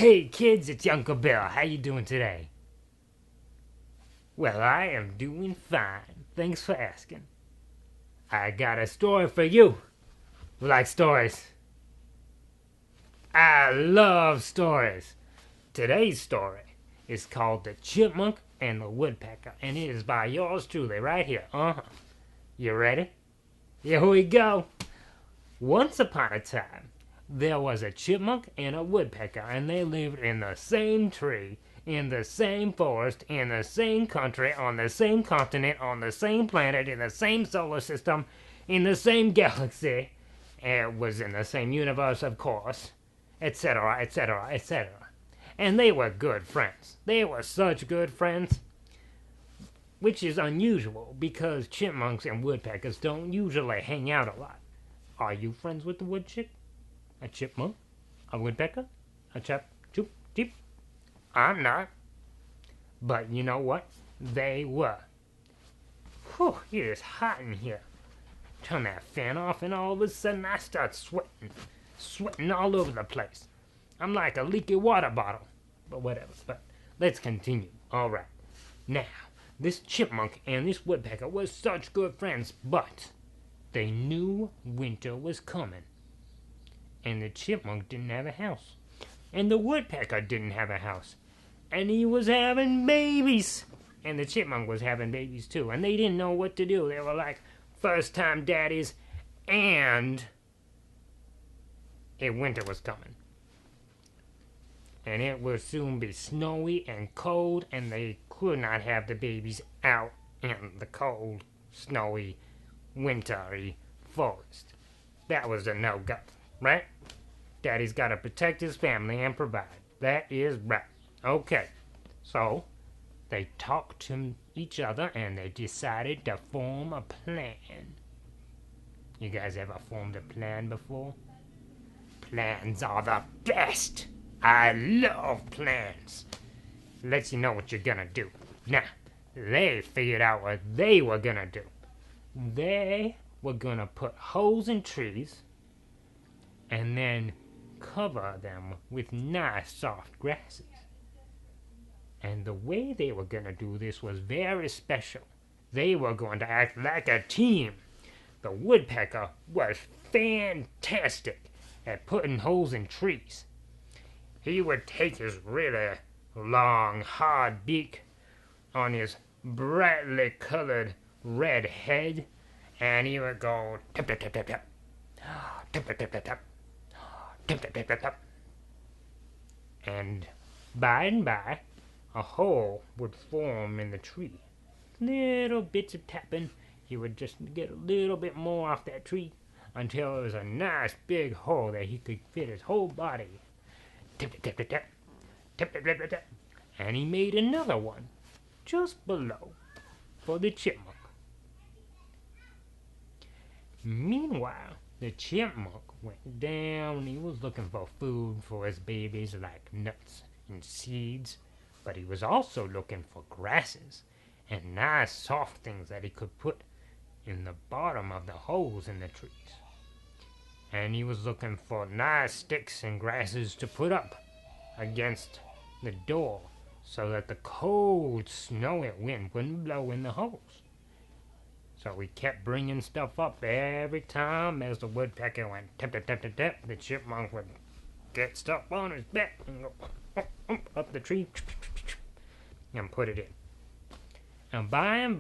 Hey kids, it's Uncle Bill. How you doing today? Well, I am doing fine. Thanks for asking. I got a story for you. Like stories? I love stories. Today's story is called The Chipmunk and the Woodpecker, and it is by yours truly right here. You ready? Here we go. Once upon a time, there was a chipmunk and a woodpecker, and they lived in the same tree, in the same forest, in the same country, on the same continent, on the same planet, in the same solar system, in the same galaxy. It was in the same universe, of course, etc., etc., etc. And they were good friends. They were such good friends, which is unusual because chipmunks and woodpeckers don't usually hang out a lot. Are you friends with the woodchick? A chipmunk? A woodpecker? A chip? I'm not. But you know what? They were. Whew, it is hot in here. Turn that fan off and all of a sudden I start sweating. Sweating all over the place. I'm like a leaky water bottle. But whatever. But let's continue. Alright. Now, this chipmunk and this woodpecker were such good friends, but they knew winter was coming. And the chipmunk didn't have a house. And the woodpecker didn't have a house. And he was having babies. And the chipmunk was having babies too. And they didn't know what to do. They were like first-time daddies. And winter was coming. And it would soon be snowy and cold. And they could not have the babies out in the cold, snowy, wintry forest. That was a no-go. Right? Daddy's got to protect his family and provide. That is right. Okay. So, they talked to each other and they decided to form a plan. You guys ever formed a plan before? Plans are the best. I love plans. Lets you know what you're gonna do. Now, they figured out what they were gonna do. They were gonna put holes in trees and then cover them with nice soft grasses. And the way they were going to do this was very special. They were going to act like a team. The woodpecker was fantastic at putting holes in trees. He would take his really long, hard beak on his brightly colored red head, and he would go tap tap tap tap tap, tap tap tap tap tap. Tap, tap, tap, tap, tap. And by, a hole would form in the tree. Little bits of tapping, he would just get a little bit more off that tree until it was a nice big hole that he could fit his whole body. Tap, tap, tap, tap, tap. Tap, tap, tap, tap, tap. And he made another one just below for the chipmunk. Meanwhile, the chipmunk went down and he was looking for food for his babies like nuts and seeds, but he was also looking for grasses and nice soft things that he could put in the bottom of the holes in the trees. And he was looking for nice sticks and grasses to put up against the door so that the cold, snowy wind wouldn't blow in the holes. So we kept bringing stuff up every time as the woodpecker went tap tap tap tap tap. The chipmunk would get stuff on his back and go up the tree and put it in. And by,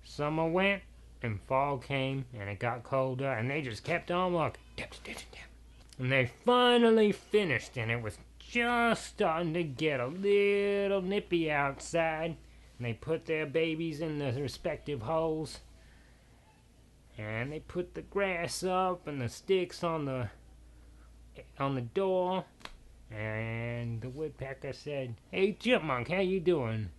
summer went and fall came and it got colder and they just kept on walking. Tap tap tap tap. And they finally finished and it was just starting to get a little nippy outside. And they put their babies in the respective holes. And they put the grass up and the sticks on the door. And the woodpecker said, "Hey chipmunk, how you doing?"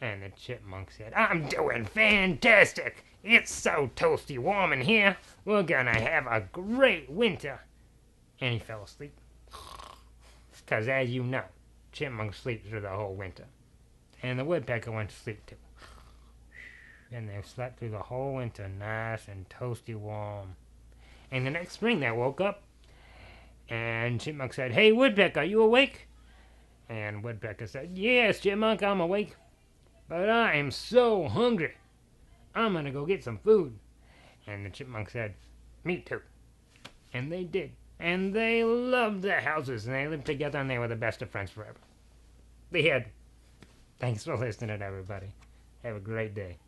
And the chipmunk said, "I'm doing fantastic. It's so toasty warm in here. We're gonna have a great winter." And he fell asleep. 'Cause as you know, chipmunks sleep through the whole winter. And the woodpecker went to sleep too. And they slept through the whole winter nice and toasty warm. And the next spring they woke up And Chipmunk said, "Hey, Woodpecker, are you awake?" And Woodpecker said, "Yes, Chipmunk, I'm awake. But I am so hungry. I'm going to go get some food." And the Chipmunk said, "Me too." And they did. And they loved their houses, and they lived together, and they were the best of friends forever. The end. Thanks for listening, everybody. Have a great day.